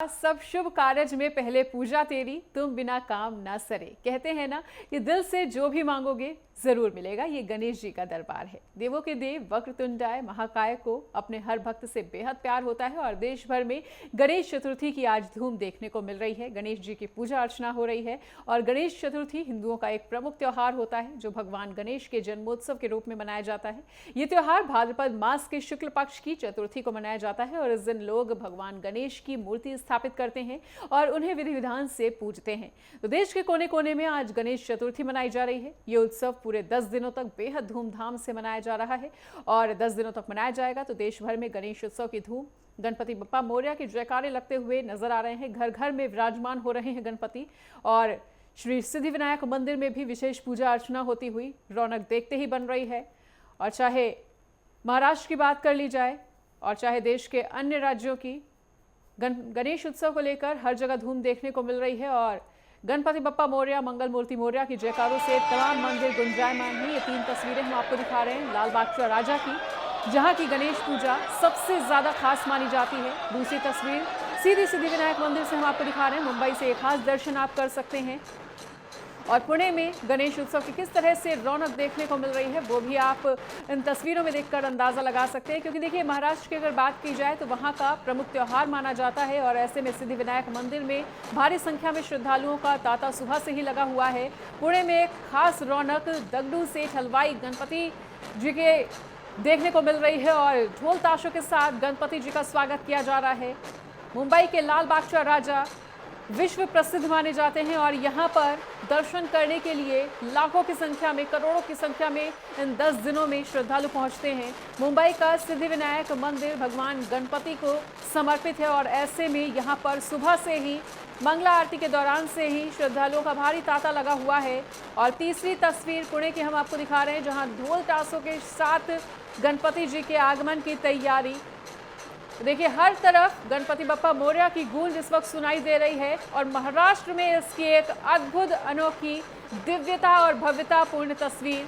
सब शुभ कारज में पहले पूजा तेरी, तुम बिना काम ना सरे। कहते हैं ना कि दिल से जो भी मांगोगे जरूर मिलेगा। ये गणेश जी का दरबार है। देवों के देव वक्रतुंडाय महाकाय को अपने हर भक्त से बेहद प्यार होता है और देश भर में गणेश चतुर्थी की आज धूम देखने को मिल रही है। गणेश जी की पूजा अर्चना हो रही है और गणेश चतुर्थी हिंदुओं का एक प्रमुख त्योहार होता है जो भगवान गणेश के जन्मोत्सव के रूप में मनाया जाता है। ये त्योहार भाद्रपद मास के शुक्ल पक्ष की चतुर्थी को मनाया जाता है और इस दिन लोग भगवान गणेश की मूर्ति स्थापित करते हैं और उन्हें विधि विधान से पूजते हैं। तो देश के कोने कोने में आज गणेश चतुर्थी मनाई जा रही है। ये उत्सव पूरे 10 दिनों तक बेहद धूमधाम से मनाया जा रहा है और 10 दिनों तक मनाया जाएगा। तो देश भर में गणेश उत्सव की धूम, गणपति बप्पा मोरया के जयकारे लगते हुए नजर आ रहे हैं। घर घर में विराजमान हो रहे हैं गणपति और श्री सिद्धिविनायक मंदिर में भी विशेष पूजा अर्चना होती हुई रौनक देखते ही बन रही है। और चाहे महाराष्ट्र की बात कर ली जाए और चाहे देश के अन्य राज्यों की, गणेश उत्सव को लेकर हर जगह धूम देखने को मिल रही है और गणपति बप्पा मोरया, मंगल मूर्ति मोरया की जयकारों से तमाम मंदिर गुंजायमान हैं। ये 3 तस्वीरें हम आपको दिखा रहे हैं लाल बाग राजा की, जहां की गणेश पूजा सबसे ज्यादा खास मानी जाती है। दूसरी तस्वीर सीधी सिद्धिविनायक मंदिर से हम आपको दिखा रहे हैं। मुंबई से एक खास दर्शन आप कर सकते हैं और पुणे में गणेश उत्सव की किस तरह से रौनक देखने को मिल रही है वो भी आप इन तस्वीरों में देखकर अंदाजा लगा सकते हैं। क्योंकि देखिए, महाराष्ट्र की अगर बात की जाए तो वहां का प्रमुख त्योहार माना जाता है और ऐसे में सिद्धिविनायक मंदिर में भारी संख्या में श्रद्धालुओं का तांता सुबह से ही लगा हुआ है। पुणे में एक खास रौनक दगड़ू सेठ हलवाई गणपति जी के देखने को मिल रही है और ढोल ताशों के साथ गणपति जी का स्वागत किया जा रहा है। मुंबई के लाल बाग राजा विश्व प्रसिद्ध माने जाते हैं और यहाँ पर दर्शन करने के लिए लाखों की संख्या में, करोड़ों की संख्या में इन 10 दिनों में श्रद्धालु पहुँचते हैं। मुंबई का सिद्धिविनायक मंदिर भगवान गणपति को समर्पित है और ऐसे में यहाँ पर सुबह से ही मंगला आरती के दौरान से ही श्रद्धालुओं का भारी तांता लगा हुआ है। और तीसरी तस्वीर पुणे की हम आपको दिखा रहे हैं जहाँ ढोल ताशों के साथ गणपति जी के आगमन की तैयारी। देखिए, हर तरफ गणपति बप्पा मोरया की गूंज इस वक्त सुनाई दे रही है और महाराष्ट्र में इसकी एक अद्भुत, अनोखी दिव्यता और भव्यता पूर्ण तस्वीर,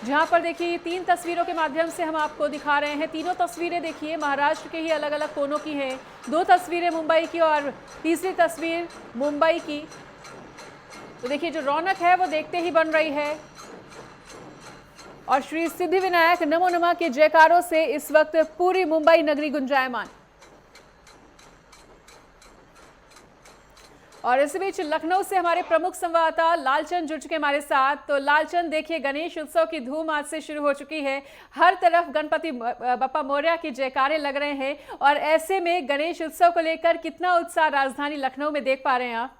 जहां पर देखिए 3 तस्वीरों के माध्यम से हम आपको दिखा रहे हैं। तीनों तस्वीरें देखिए महाराष्ट्र के ही अलग अलग कोनों की हैं। 2 तस्वीरें मुंबई की और तीसरी तस्वीर मुंबई की। तो देखिए, जो रौनक है वो देखते ही बन रही है और श्री सिद्धिविनायक नमो नमः के जयकारों से इस वक्त पूरी मुंबई नगरी गुंजायमान। और इस बीच लखनऊ से हमारे प्रमुख संवाददाता लालचंद जुड़ चुके हमारे साथ। तो लालचंद, देखिए, गणेश उत्सव की धूम आज से शुरू हो चुकी है। हर तरफ गणपति बप्पा मोरया के जयकारे लग रहे हैं और ऐसे में गणेश उत्सव को लेकर कितना उत्साह राजधानी लखनऊ में देख पा रहे हैं आप?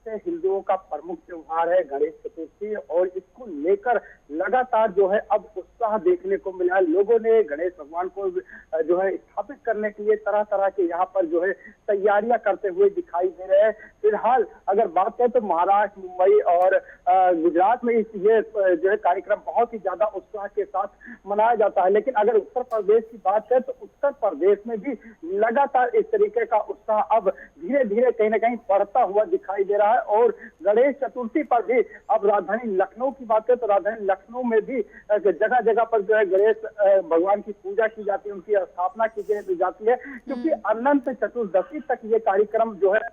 हिंदुओं का प्रमुख त्योहार है गणेश चतुर्थी और इसको लेकर लगातार जो है अब उत्साह देखने को मिला है। लोगों ने गणेश भगवान को जो है स्थापित करने के लिए तरह तरह के यहाँ पर जो है तैयारियां करते हुए दिखाई दे रहे हैं। फिलहाल अगर बात करें तो महाराष्ट्र, मुंबई और गुजरात में ये जो है कार्यक्रम बहुत ही ज्यादा उत्साह के साथ मनाया जाता है। लेकिन अगर उत्तर प्रदेश की बात करें तो उत्तर प्रदेश में भी लगातार इस तरीके का उत्साह अब धीरे धीरे कहीं ना कहीं बढ़ता हुआ दिखाई दे रहा है। और गणेश चतुर्थी पर भी अब राजधानी लखनऊ की बात करें तो राजधानी लखनऊ में भी जगह जगह पर जो है गणेश भगवान की पूजा की जाती है, उनकी स्थापना की जाती है, क्योंकि अनंत चतुर्दशी तक ये कार्यक्रम जो है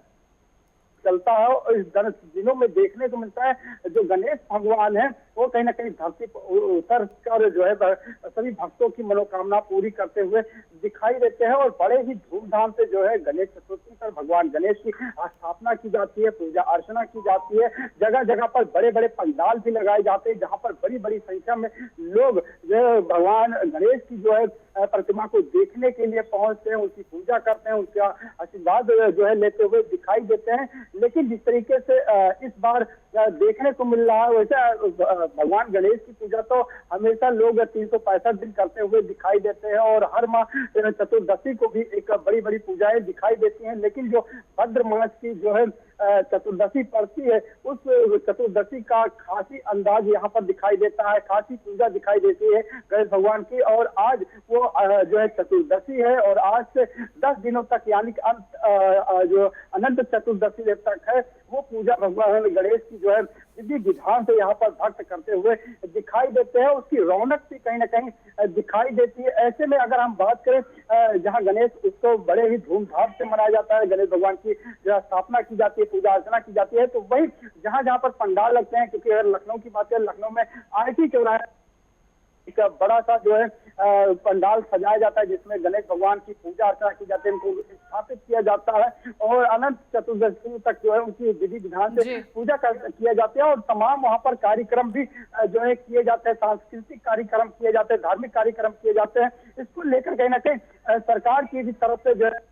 चलता है। और इस 10 दिनों में देखने को मिलता है जो गणेश भगवान है वो कहीं ना कहीं धरती पर उतर कर जो है सभी भक्तों की मनोकामना पूरी करते हुए दिखाई देते हैं। और बड़े ही धूमधाम से जो है गणेश चतुर्थी पर भगवान गणेश की स्थापना की जाती है, पूजा अर्चना की जाती है। जगह जगह पर बड़े बड़े पंडाल भी लगाए जाते हैं जहाँ पर बड़ी बड़ी संख्या में लोग जो है भगवान गणेश की जो है प्रतिमा को देखने के लिए पहुंचते हैं, उनकी पूजा करते हैं, उनका आशीर्वाद जो है लेते हुए दिखाई देते हैं। लेकिन जिस तरीके से इस बार देखने को मिल रहा है वैसे भगवान गणेश की पूजा तो हमेशा लोग 365 दिन करते हुए दिखाई देते हैं और हर माह चतुर्दशी को भी एक बड़ी बड़ी पूजाएं दिखाई देती हैं। लेकिन जो भद्र मास की जो है चतुर्दशी पड़ती है उस चतुर्दशी का खासी अंदाज यहाँ पर दिखाई देता है, खासी पूजा दिखाई देती है गणेश भगवान की। और आज वो जो है चतुर्दशी है और आज से 10 दिनों तक यानी कि जो अनंत चतुर्दशी तक है वो पूजा भगवान गणेश की जो है विधि विधान से यहाँ पर भक्त करते हुए दिखाई देते हैं। उसकी रौनक भी कहीं ना कहीं दिखाई देती है। ऐसे में अगर हम बात करें जहाँ गणेश उत्सव बड़े ही धूमधाम से मनाया जाता है, गणेश भगवान की स्थापना की जाती है, पूजा अर्चना की जाती है, तो वही जहाँ जहाँ पर पंडाल लगते हैं, क्योंकि अगर लखनऊ की बात करें, लखनऊ में आईटी चौराहे एक बड़ा सा जो है पंडाल सजाया जाता है, जिसमें गणेश भगवान की पूजा अर्चना की जाती है, उनको स्थापित किया जाता है और अनंत चतुर्दशी तक जो है उनकी विधि विधान से पूजा किया जाता है। और तमाम वहां पर कार्यक्रम भी जो है किए जाते हैं, सांस्कृतिक कार्यक्रम किए जाते हैं, धार्मिक कार्यक्रम किए जाते हैं। इसको लेकर कहीं ना कहीं सरकार की भी तरफ से जो है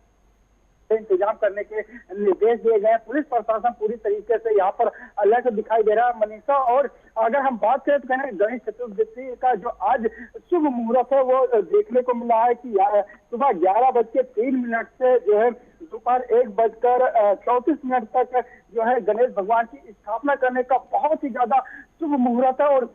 इंतजाम करने के निर्देश दिए गए हैं। पुलिस प्रशासन पूरी तरीके से यहाँ पर अलर्ट दिखाई दे रहा है, मनीषा। और अगर हम बात करें तो कहना गणेश चतुर्दशी का जो आज शुभ मुहूर्त है वो देखने को मिला है कि सुबह 11:03 से जो है दोपहर 1:34 तक जो है गणेश भगवान की स्थापना करने का बहुत ही ज्यादा शुभ मुहूर्त है। और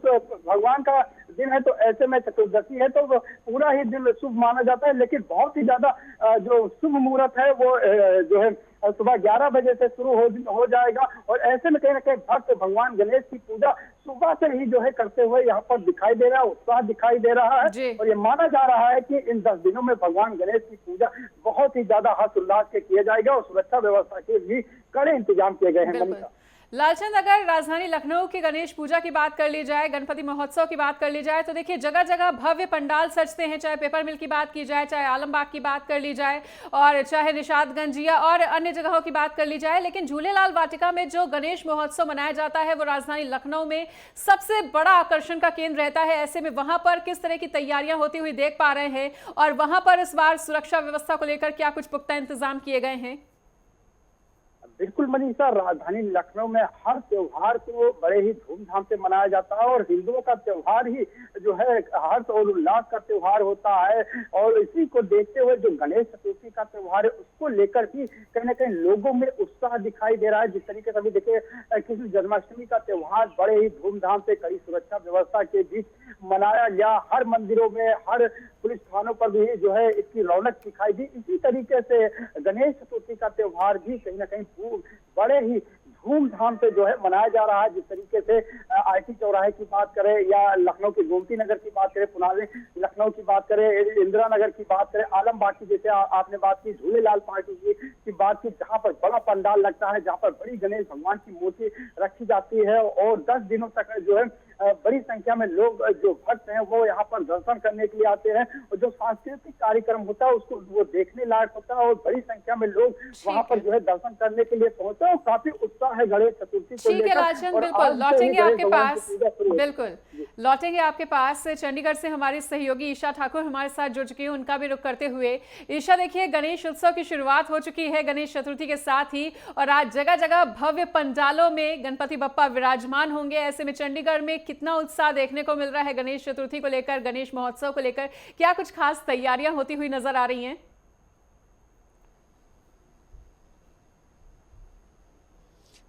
भगवान का दिन है, तो ऐसे में चतुर्दशी है तो पूरा ही दिन शुभ माना जाता है। लेकिन बहुत ही ज्यादा जो शुभ मुहूर्त है वो जो है सुबह 11 बजे से शुरू हो जाएगा। और ऐसे में कहीं ना कहीं भक्त भगवान गणेश की पूजा सुबह से ही जो है करते हुए यहाँ पर दिखाई दे रहा है, उत्साह दिखाई दे रहा है। और ये माना जा रहा है कि इन 10 दिनों में भगवान गणेश की पूजा बहुत ही ज्यादा हर्षोल्लास से किया जाएगा और सुरक्षा व्यवस्था के भी कड़े इंतजाम किए गए हैं। लालचंद, अगर राजधानी लखनऊ की गणेश पूजा की बात कर ली जाए, गणपति महोत्सव की बात कर ली जाए, तो देखिए जगह जगह भव्य पंडाल सजते हैं, चाहे पेपर मिल की बात की जाए, चाहे आलमबाग की बात कर ली जाए और चाहे निशादगंज या और अन्य जगहों की बात कर ली जाए। लेकिन झूलेलाल वाटिका में जो गणेश महोत्सव मनाया जाता है वो राजधानी लखनऊ में सबसे बड़ा आकर्षण का केंद्र रहता है। ऐसे में वहां पर किस तरह की तैयारियां होती हुई देख पा रहे हैं और वहां पर इस बार सुरक्षा व्यवस्था को लेकर क्या कुछ पुख्ता इंतजाम किए गए हैं? बिल्कुल मनीषा, राजधानी लखनऊ में हर त्योहार को बड़े ही धूमधाम से मनाया जाता है और हिंदुओं का त्योहार ही जो है हर्ष और उल्लास का त्योहार होता है। और इसी को देखते हुए जो गणेश चतुर्थी का त्योहार है उसको लेकर भी कहीं ना कहीं लोगों में उत्साह दिखाई दे रहा है। जिस तरीके से अभी देखिए कृष्ण जन्माष्टमी का त्योहार बड़े ही धूमधाम से कड़ी सुरक्षा व्यवस्था के बीच मनाया गया। हर मंदिरों में, हर पुलिस थानों पर भी जो है इसकी रौनक दिखाई दी। इसी तरीके से गणेश चतुर्थी का त्योहार भी कहीं ना कहीं बड़े ही धूमधाम से जो है मनाया जा रहा है। जिस तरीके से आईटी चौराहे की बात करें या लखनऊ के गोमती नगर की बात करें, पुराने लखनऊ की बात करें, इंदिरा नगर की बात करें, आलमबाग की जैसे आपने बात की, झूलेलाल पार्टी की बात की, जहां पर बड़ा पंडाल लगता है, जहां पर बड़ी गणेश भगवान की मूर्ति रखी जाती है और 10 दिनों तक जो है बड़ी संख्या में लोग जो भक्त हैं वो यहाँ पर दर्शन करने के लिए आते हैं। और जो सांस्कृतिक कार्यक्रम होता है उसको वो देखने लायक होता है और बड़ी संख्या में लोग वहाँ पर जो है दर्शन करने के लिए पहुंचते हैं और काफी उत्साह है गणेश चतुर्थी को लेकर। राजन, बिल्कुल लौटेंगे आपके पास, बिल्कुल लौटेंगे आपके पास। चंडीगढ़ से हमारी सहयोगी ईशा ठाकुर हमारे साथ जुड़ चुकी है, उनका भी रुख करते हुए। ईशा, देखिए गणेश उत्सव की शुरुआत हो चुकी है गणेश चतुर्थी के साथ ही, और आज जगह जगह भव्य पंडालों में गणपति बप्पा विराजमान होंगे। ऐसे में चंडीगढ़ में कितना उत्साह देखने को मिल रहा है गणेश चतुर्थी को लेकर, गणेश महोत्सव को लेकर? क्या कुछ खास तैयारियां होती हुई नजर आ रही हैं?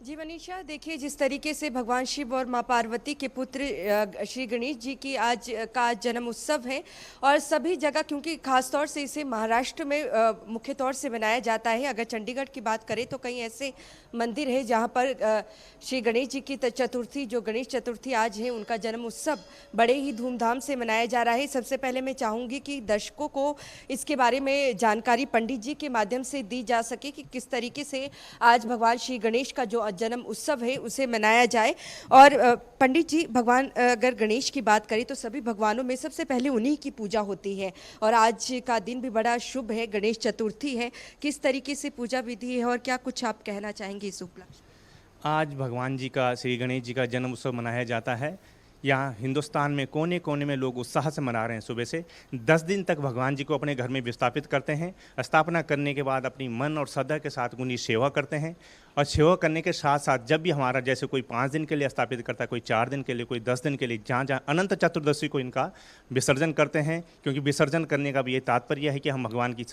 जी मनीषा, देखिए जिस तरीके से भगवान शिव और मां पार्वती के पुत्र श्री गणेश जी की आज का जन्म उत्सव है और सभी जगह, क्योंकि खास तौर से इसे महाराष्ट्र में मुख्य तौर से मनाया जाता है। अगर चंडीगढ़ की बात करें तो कई ऐसे मंदिर है जहां पर श्री गणेश जी की चतुर्थी, जो गणेश चतुर्थी आज है, उनका जन्म उत्सव बड़े ही धूमधाम से मनाया जा रहा है। सबसे पहले मैं चाहूँगी कि दर्शकों को इसके बारे में जानकारी पंडित जी के माध्यम से दी जा सके कि किस तरीके से आज भगवान श्री गणेश का जो जन्म उत्सव है उसे मनाया जाए। और पंडित जी, भगवान अगर गणेश की बात करें तो सभी भगवानों में सबसे पहले उन्हीं की पूजा होती है और आज का दिन भी बड़ा शुभ है, गणेश चतुर्थी है। किस तरीके से पूजा विधि है और क्या कुछ आप कहना चाहेंगे इस उपलक्ष्य? आज भगवान जी का, श्री गणेश जी का जन्म उत्सव मनाया जाता है। यहाँ हिंदुस्तान में कोने कोने में लोग उत्साह से मना रहे हैं। सुबह से 10 दिन तक भगवान जी को अपने घर में विस्थापित करते हैं। स्थापना करने के बाद अपनी मन और श्रद्धा के साथ उनकी सेवा करते हैं और सेवा करने के साथ साथ जब भी हमारा जैसे कोई 5 दिन के लिए स्थापित करता है, कोई 4 दिन के लिए, कोई 10 दिन के लिए, जहाँ जहाँ अनंत चतुर्दशी को इनका विसर्जन करते हैं। क्योंकि विसर्जन करने का भी ये तात्पर्य है कि हम भगवान की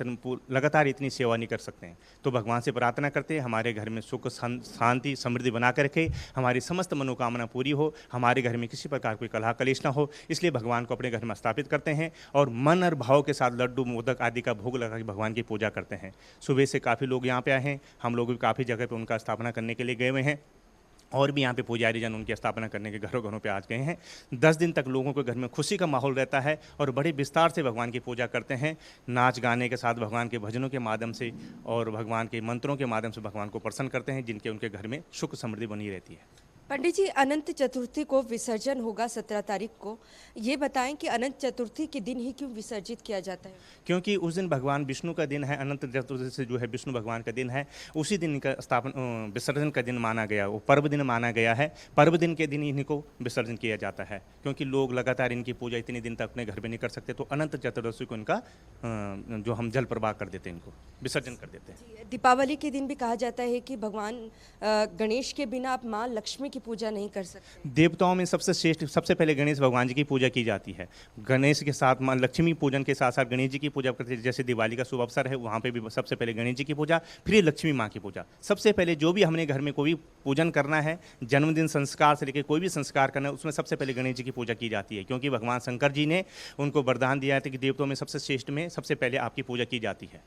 लगातार इतनी सेवा नहीं कर सकते हैं। तो भगवान से प्रार्थना करते हैं हमारे घर में सुख शांति समृद्धि बना कर रखे, हमारी समस्त मनोकामना पूरी हो, हमारे घर में किसी प्रकार कोई कलह कलेश ना हो। इसलिए भगवान को अपने घर में स्थापित करते हैं और मन और भाव के साथ लड्डू मोदक आदि का भोग लगा के भगवान की पूजा करते हैं। सुबह से काफ़ी लोग यहाँ पे आए हैं, हम लोग भी काफ़ी जगह पे उनका स्थापना करने के लिए गए हुए हैं और भी यहाँ पे पुजारी जन उनकी स्थापना करने के घरों घरों पे आ गए हैं। 10 दिन तक लोगों के घर में खुशी का माहौल रहता है और बड़े विस्तार से भगवान की पूजा करते हैं। नाच गाने के साथ भगवान के भजनों के माध्यम से और भगवान के मंत्रों के माध्यम से भगवान को प्रसन्न करते हैं, जिनके उनके घर में सुख समृद्धि बनी रहती है। पंडित जी, अनंत चतुर्थी को विसर्जन होगा 17 तारीख को। ये बताएं कि अनंत चतुर्थी के दिन ही क्यों विसर्जित किया जाता है? क्योंकि उस दिन भगवान विष्णु का दिन है, अनंत चतुर्थी से जो है विष्णु भगवान का दिन है, उसी दिन इनका विसर्जन का दिन माना गया, वो पर्व दिन माना गया है। पर्व दिन के दिन इन्हीं को विसर्जन किया जाता है, क्योंकि लोग लगातार इनकी पूजा इतने दिन तक अपने घर में नहीं कर सकते, तो अनंत चतुर्दशी को इनका जो हम जल प्रवाह कर देते हैं, इनको विसर्जन कर देते हैं। दीपावली के दिन भी कहा जाता है कि भगवान गणेश के बिना आप माँ लक्ष्मी की पूजा नहीं कर सकते। देवताओं में सबसे श्रेष्ठ, सबसे पहले गणेश भगवान जी की पूजा की जाती है। गणेश के साथ माँ लक्ष्मी पूजन के साथ साथ गणेश जी की पूजा करते हैं। जैसे दिवाली का शुभ अवसर है, वहाँ पे भी सबसे पहले गणेश जी की पूजा, फिर लक्ष्मी माँ की पूजा। सबसे पहले जो भी हमने घर में कोई पूजन करना है, जन्मदिन संस्कार से लेकर कोई भी संस्कार करना है, उसमें सबसे पहले गणेश जी की पूजा की जाती है, क्योंकि भगवान शंकर जी ने उनको वरदान दिया था कि देवताओं में सबसे श्रेष्ठ में सबसे पहले आपकी पूजा की जाती है।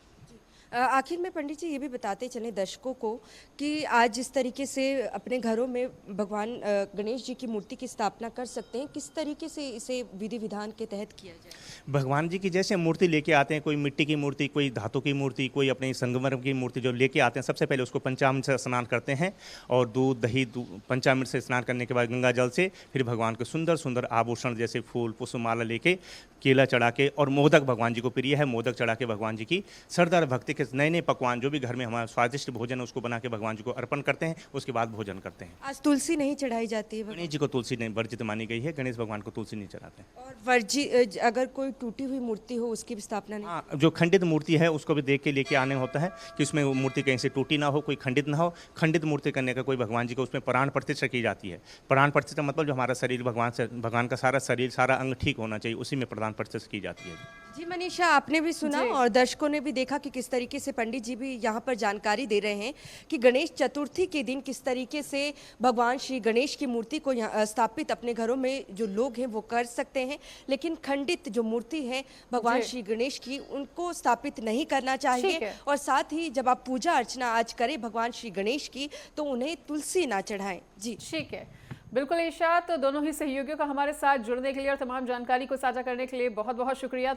आखिर में पंडित जी ये भी बताते चलें दर्शकों को कि आज जिस तरीके से अपने घरों में भगवान गणेश जी की मूर्ति की स्थापना कर सकते हैं, किस तरीके से इसे विधि विधान के तहत किया जाए? भगवान जी की जैसे मूर्ति लेके आते हैं, कोई मिट्टी की मूर्ति, कोई धातु की मूर्ति, कोई अपने संगमरमर की मूर्ति जो लेके आते हैं, सबसे पहले उसको पंचामृत से स्नान करते हैं और दूध दही पंचामृत से स्नान करने के बाद गंगा जल से फिर भगवान को सुंदर सुंदर आभूषण जैसे फूल पुष्प माला लेके, केला चढ़ा के और मोदक भगवान जी को प्रिय है, मोदक चढ़ा के भगवान जी की सरदार भक्ति के नए नए पकवान जो भी घर में हमारा स्वादिष्ट भोजन है उसको बना के भगवान जी को अर्पण करते हैं, उसके बाद भोजन करते हैं। आज तुलसी नहीं चढ़ाई जाती है गणेश जी को तुलसी नहीं वर्जित मानी गई है, गणेश भगवान को तुलसी नहीं चढ़ाते हैं। और वर्जित अगर कोई टूटी हुई मूर्ति हो उसकी भी स्थापना नहीं? हाँ, जो खंडित मूर्ति है उसको भी देख के लेके आने होता है कि उसमें वो मूर्ति कहीं से टूटी ना हो, कोई खंडित ना हो। खंडित मूर्ति करने का कोई भगवान जी को उसमें प्राण प्रतिष्ठा की जाती है। प्राण प्रतिष्ठा मतलब जो हमारा शरीर भगवान का सारा शरीर सारा अंग ठीक होना चाहिए, उसी में प्राण प्रतिष्ठा की जाती है। जी मनीषा, आपने भी सुना और दर्शकों ने भी देखा कि किस तरीके से पंडित जी भी यहाँ पर जानकारी दे रहे हैं कि गणेश चतुर्थी के दिन किस तरीके से भगवान श्री गणेश की मूर्ति को स्थापित अपने घरों में जो लोग हैं वो कर सकते हैं, लेकिन खंडित जो मूर्ति है भगवान श्री गणेश की उनको स्थापित नहीं करना चाहिए। और साथ ही जब आप पूजा अर्चना आज करें भगवान श्री गणेश की तो उन्हें तुलसी ना चढ़ाएं। जी ठीक है, बिल्कुल ईशा। तो दोनों ही सहयोगियों का हमारे साथ जुड़ने के लिए और तमाम जानकारी को साझा करने के लिए बहुत बहुत शुक्रिया। तो